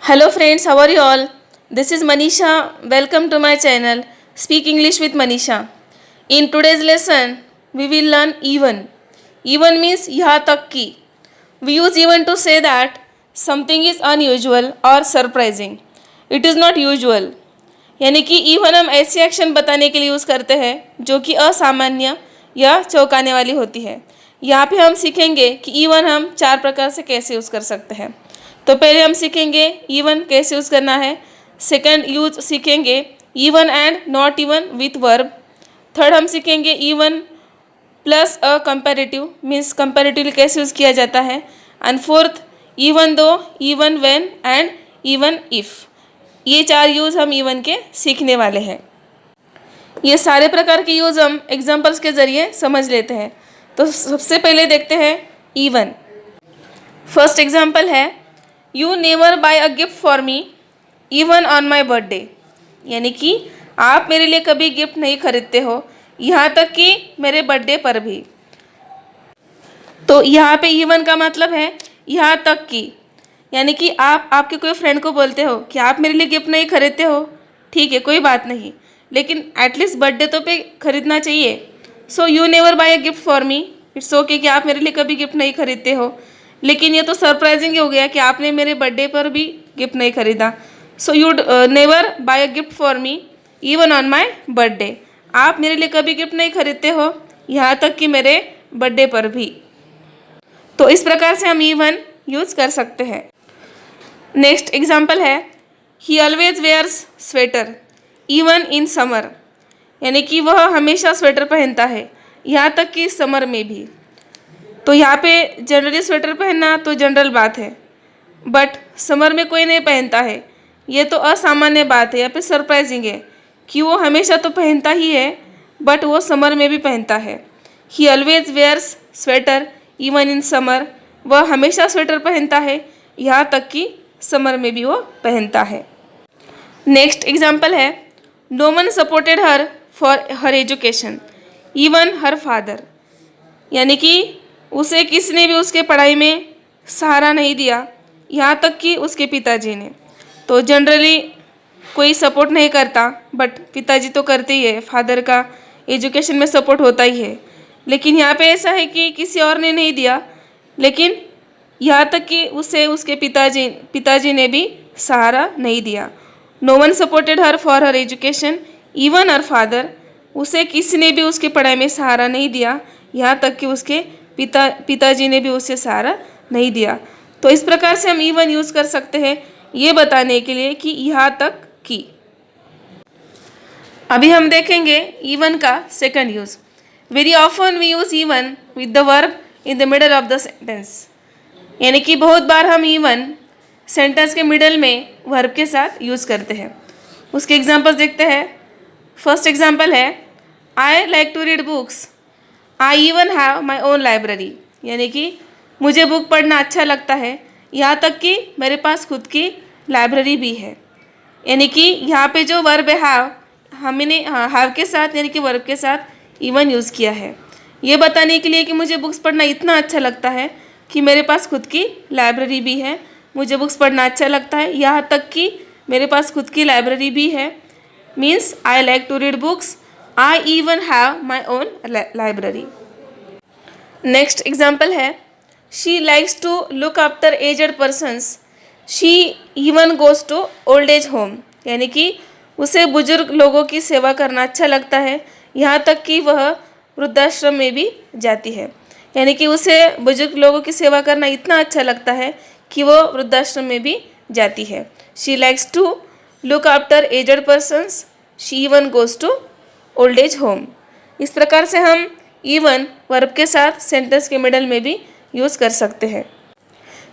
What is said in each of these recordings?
Hello friends, how are you all? This is Manisha. Welcome to my channel Speak English with Manisha. In today's lesson, we will learn even. Even means यहाँ तक की. We use even to say that something is unusual or surprising. It is not usual. यानी कि even हम ऐसी action बताने के लिए यूज़ करते हैं जो कि असामान्य या चौंकाने वाली होती है. यहाँ पे हम सीखेंगे कि even हम 4 प्रकार से कैसे यूज़ कर सकते हैं. तो पहले हम सीखेंगे इवन कैसे यूज़ करना है. सेकंड यूज सीखेंगे even and not even with verb. Third हम सीखेंगे इवन प्लस अ कंपैरेटिव मीन्स कंपैरेटिवली कैसे यूज़ किया जाता है. And fourth even though, even when and even if. ये 4 यूज़ हम इवन के सीखने वाले हैं. ये सारे प्रकार के यूज़ हम एग्जाम्पल्स के ज़रिए समझ लेते हैं. तो सबसे पहले देखते हैं इवन. फर्स्ट एग्जाम्पल है you never buy a gift for me even on my birthday. यानी कि आप मेरे लिए कभी गिफ्ट नहीं खरीदते हो, यहाँ तक कि मेरे बर्थडे पर भी. तो यहाँ पे इवन का मतलब है यहाँ तक कि. यानी कि आप आपके कोई फ्रेंड को बोलते हो कि आप मेरे लिए गिफ्ट नहीं खरीदते हो, ठीक है कोई बात नहीं, लेकिन एटलीस्ट बर्थडे तो पे खरीदना चाहिए. So you never buy a gift for me, it's okay कि आप मेरे लिए कभी गिफ्ट नहीं खरीदते हो. लेकिन ये तो सरप्राइजिंग हो गया कि आपने मेरे बर्थडे पर भी गिफ्ट नहीं खरीदा. So you never buy a gift for me even on my birthday. आप मेरे लिए कभी गिफ्ट नहीं खरीदते हो, यहाँ तक कि मेरे बर्थडे पर भी. तो इस प्रकार से हम इवन यूज़ कर सकते हैं. नेक्स्ट एग्जाम्पल है he always wears sweater even in summer. यानी कि वह हमेशा स्वेटर पहनता है, यहाँ तक कि समर में भी. तो यहाँ पे जनरली स्वेटर पहनना तो जनरल बात है, बट समर में कोई नहीं पहनता है, ये तो असामान्य बात है. यहाँ पे सरप्राइजिंग है कि वो हमेशा तो पहनता ही है बट वो समर में भी पहनता है. He always wears sweater even in summer. वह हमेशा स्वेटर पहनता है, यहाँ तक कि समर में भी वो पहनता है. नेक्स्ट एग्जाम्पल है no one supported her for her education even her father. यानी कि उसे किसने भी उसके पढ़ाई में सहारा नहीं दिया, यहाँ तक कि उसके पिताजी ने. तो जनरली कोई सपोर्ट नहीं करता, बट पिताजी तो करते ही है. फादर का एजुकेशन में सपोर्ट होता ही है. लेकिन यहाँ पे ऐसा है कि किसी और ने नहीं दिया, लेकिन यहाँ तक कि उसे उसके पिताजी ने भी सहारा नहीं दिया. No one supported her for her education even her father. उसे किसी ने भी उसके पढ़ाई में सहारा नहीं दिया, यहाँ तक कि उसके पिताजी ने भी उसे सहारा नहीं दिया. तो इस प्रकार से हम इवन यूज़ कर सकते हैं ये बताने के लिए कि यहाँ तक कि. अभी हम देखेंगे इवन का second use. Very often we use even with the verb in the middle of the sentence. यानी कि बहुत बार हम इवन सेंटेंस के मिडल में वर्ब के साथ यूज़ करते हैं. उसके एग्जाम्पल्स देखते हैं. फर्स्ट एग्जाम्पल है I like to read books I even have my own library. यानी कि मुझे बुक पढ़ना अच्छा लगता है, यहाँ तक कि मेरे पास खुद की लाइब्रेरी भी है. यानी कि यहाँ पे जो वर्ब है हैव, हमने हैव के साथ यानी कि वर्ब के साथ इवन यूज़ किया है ये बताने के लिए कि मुझे बुक्स पढ़ना इतना अच्छा लगता है कि मेरे पास खुद की लाइब्रेरी भी है. मुझे बुक्स पढ़ना अच्छा लगता है, यहाँ तक कि मेरे पास खुद की लाइब्रेरी भी है. Means I like to read books I even have my own library. Next example है she likes to look after aged persons she even goes to old age home. यानी कि उसे बुजुर्ग लोगों की सेवा करना अच्छा लगता है, यहाँ तक कि वह वृद्धाश्रम में भी जाती है. यानी कि उसे बुजुर्ग लोगों की सेवा करना इतना अच्छा लगता है कि वो वृद्धाश्रम में भी जाती है. She likes to look after aged persons she even goes to old age home. इस प्रकार से हम इवन वर्ब के साथ सेंटेंस के मिडल में भी यूज़ कर सकते हैं.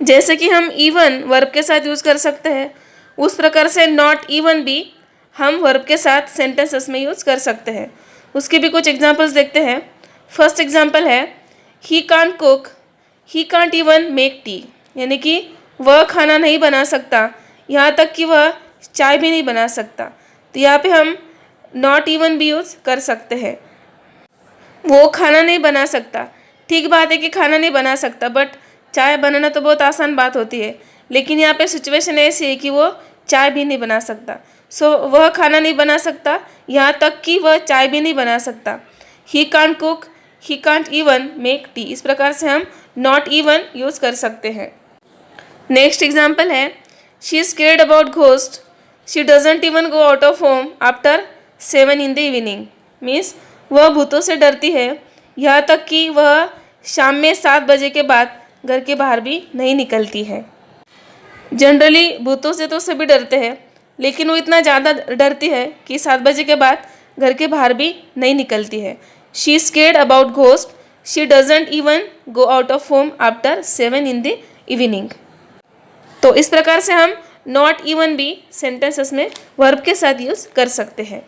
जैसे कि हम इवन वर्ब के साथ यूज़ कर सकते हैं, उस प्रकार से नॉट इवन भी हम वर्ब के साथ सेंटेंसेस में यूज़ कर सकते हैं. उसके भी कुछ एग्जांपल्स देखते हैं. फर्स्ट एग्जांपल है he can't cook he can't even make tea. यानी कि वह खाना नहीं बना सकता, यहाँ तक कि वह चाय भी नहीं बना सकता. तो यहाँ पे हम नॉट इवन भी यूज़ कर सकते हैं. वो खाना नहीं बना सकता, ठीक बात है कि खाना नहीं बना सकता, बट चाय बनाना तो बहुत आसान बात होती है. लेकिन यहाँ पे सिचुएशन ऐसी है कि वो चाय भी नहीं बना सकता। सो वह खाना नहीं बना सकता, यहाँ तक कि वह चाय भी नहीं बना सकता। He can't cook, he can't even make tea. इस प्रकार से हम नॉट इवन यूज़ कर सकते हैं। नेक्स्ट एग्जाम्पल है, she is scared about ghost, she doesn't even go out of home after 7 in the evening. Means वह भूतों से डरती है, यहाँ तक कि वह शाम में 7 बजे के बाद घर के बाहर भी नहीं निकलती है। जनरली भूतों से तो सभी डरते हैं, लेकिन वो इतना ज़्यादा डरती है कि 7 बजे के बाद घर के बाहर भी नहीं निकलती है। She scared about ghost, she doesn't even go out of home after 7 in the evening. तो इस प्रकार से हम नॉट इवन भी सेंटेंसेस में वर्ब के साथ यूज़ कर सकते हैं।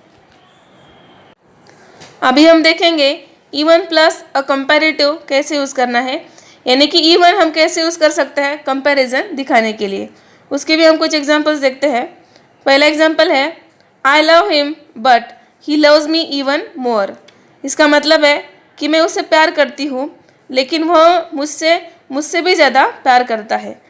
अभी हम देखेंगे इवन प्लस अ कंपैरेटिव कैसे यूज़ करना है, यानी कि इवन हम कैसे यूज़ कर सकते हैं कंपैरिजन दिखाने के लिए। उसके भी हम कुछ एग्जांपल्स देखते हैं। पहला एग्जांपल है, I love him but he loves me even more. इसका मतलब है कि मैं उससे प्यार करती हूँ, लेकिन वह मुझसे भी ज़्यादा प्यार करता है।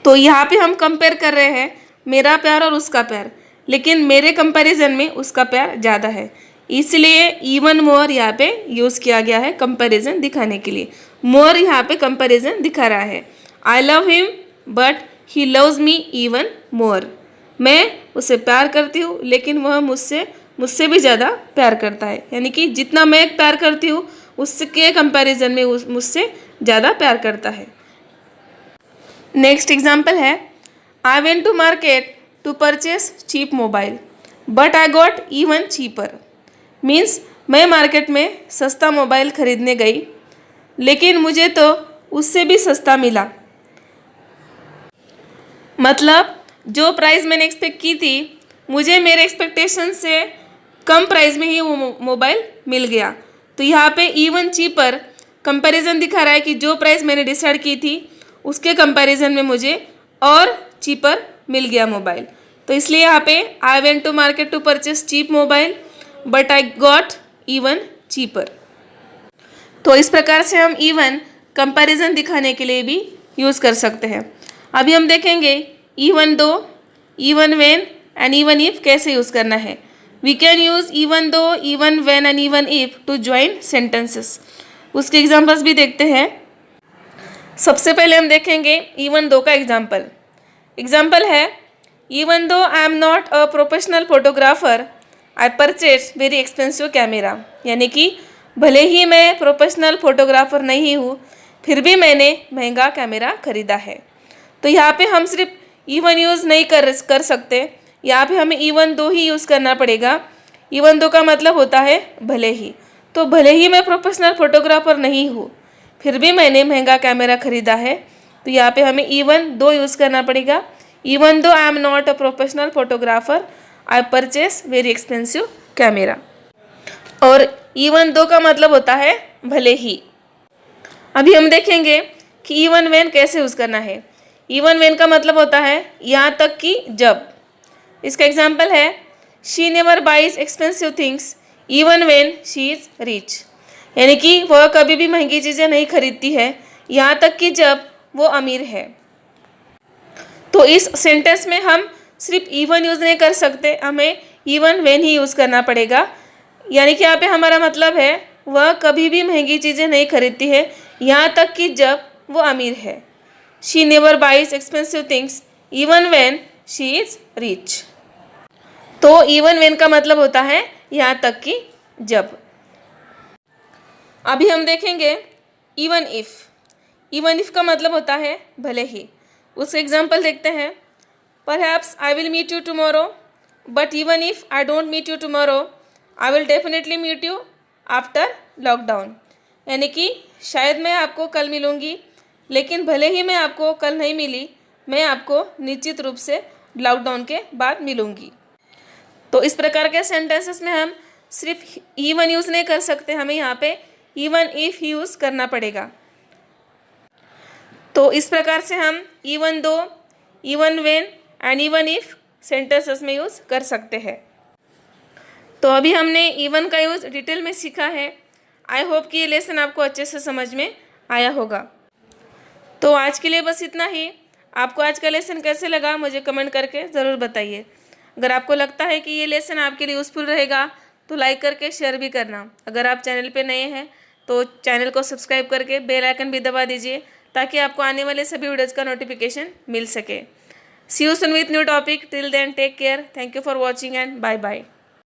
तो यहाँ पे हम कंपेयर कर रहे हैं मेरा प्यार और उसका प्यार, लेकिन मेरे कंपैरिजन में उसका प्यार ज़्यादा है, इसलिए इवन मोर यहाँ पे यूज़ किया गया है कंपैरिजन दिखाने के लिए। मोर यहाँ पे कंपैरिजन दिखा रहा है। I love him but he loves me even more. मैं उसे प्यार करती हूँ, लेकिन वह मुझसे भी ज़्यादा प्यार करता है, यानी कि जितना मैं प्यार करती हूँ उसके कंपैरिजन में मुझसे ज़्यादा प्यार करता है। नेक्स्ट एग्जाम्पल है, I went to market to purchase cheap mobile but I got even cheaper. Means मैं मार्केट में सस्ता मोबाइल खरीदने गई, लेकिन मुझे तो उससे भी सस्ता मिला। मतलब जो प्राइस मैंने एक्सपेक्ट की थी, मुझे मेरे एक्सपेक्टेशन से कम प्राइस में ही वो मोबाइल मिल गया। तो यहाँ पे इवन चीपर कंपैरिजन दिखा रहा है कि जो प्राइस मैंने डिसाइड की थी उसके कंपैरिजन में मुझे और चीपर मिल गया मोबाइल। तो इसलिए यहाँ पे I went to market to purchase cheap mobile but I got even cheaper. तो इस प्रकार से हम इवन कंपैरिजन दिखाने के लिए भी यूज़ कर सकते हैं। अभी हम देखेंगे even though, even when and even if कैसे यूज़ करना है। We can use even though, even when and even if to join sentences. उसके एग्जाम्पल्स भी देखते हैं। सबसे पहले हम देखेंगे इवन दो का एग्जाम्पल है, even though I am not a professional photographer I purchase very expensive camera. यानी कि भले ही मैं प्रोफेशनल फोटोग्राफर नहीं हूँ, फिर भी मैंने महंगा कैमरा खरीदा है। तो यहाँ पे हम सिर्फ इवन यूज़ नहीं कर सकते, यहाँ पे हमें इवन दो ही यूज़ करना पड़ेगा। इवन दो का मतलब होता है भले ही। तो भले ही मैं प्रोफेशनल फोटोग्राफर नहीं हूँ, फिर भी मैंने महंगा कैमरा खरीदा है। तो यहाँ पे हमें इवन दो यूज़ करना पड़ेगा। Even though I am not a professional photographer I purchase very expensive camera. और इवन दो का मतलब होता है भले ही। अभी हम देखेंगे कि इवन व्हेन कैसे यूज़ करना है। इवन व्हेन का मतलब होता है यहाँ तक कि जब। इसका एग्जाम्पल है, she never buys expensive things even when she is rich. यानी कि वह कभी भी महंगी चीज़ें नहीं खरीदती है, यहाँ तक कि जब वो अमीर है। तो इस सेंटेंस में हम सिर्फ इवन यूज़ नहीं कर सकते, हमें इवन व्हेन ही यूज़ करना पड़ेगा। यानी कि यहाँ पे हमारा मतलब है वह कभी भी महंगी चीज़ें नहीं खरीदती है, यहाँ तक कि जब वो अमीर है। She never buys expensive things even when she is rich. तो इवन व्हेन का मतलब होता है यहाँ तक कि जब। अभी हम देखेंगे इवन इफ़। इवन इफ़ का मतलब होता है भले ही। उसका एग्जाम्पल देखते हैं, perhaps I will meet you tomorrow but even if I don't meet you tomorrow I will definitely meet you after lockdown. यानी कि शायद मैं आपको कल मिलूँगी, लेकिन भले ही मैं आपको कल नहीं मिली, मैं आपको निश्चित रूप से लॉकडाउन के बाद मिलूँगी। तो इस प्रकार के सेंटेंसेस में हम सिर्फ इवन यूज़ नहीं कर सकते, हमें यहाँ पे इवन इफ़ यूज़ करना पड़ेगा। तो इस प्रकार से हम even though, even when and even if sentences में यूज़ कर सकते हैं। तो अभी हमने इवन का यूज़ डिटेल में सीखा है। आई होप कि ये लेसन आपको अच्छे से समझ में आया होगा। तो आज के लिए बस इतना ही। आपको आज का लेसन कैसे लगा मुझे कमेंट करके ज़रूर बताइए। अगर आपको लगता है कि ये लेसन आपके लिए यूज़फुल रहेगा तो लाइक करके शेयर भी करना। अगर आप चैनल पे नए हैं तो चैनल को सब्सक्राइब करके बेल आइकन भी दबा दीजिए ताकि आपको आने वाले सभी वीडियोज़ का नोटिफिकेशन मिल सके। See you soon with new topic. Till then take care. Thank you for watching and bye bye.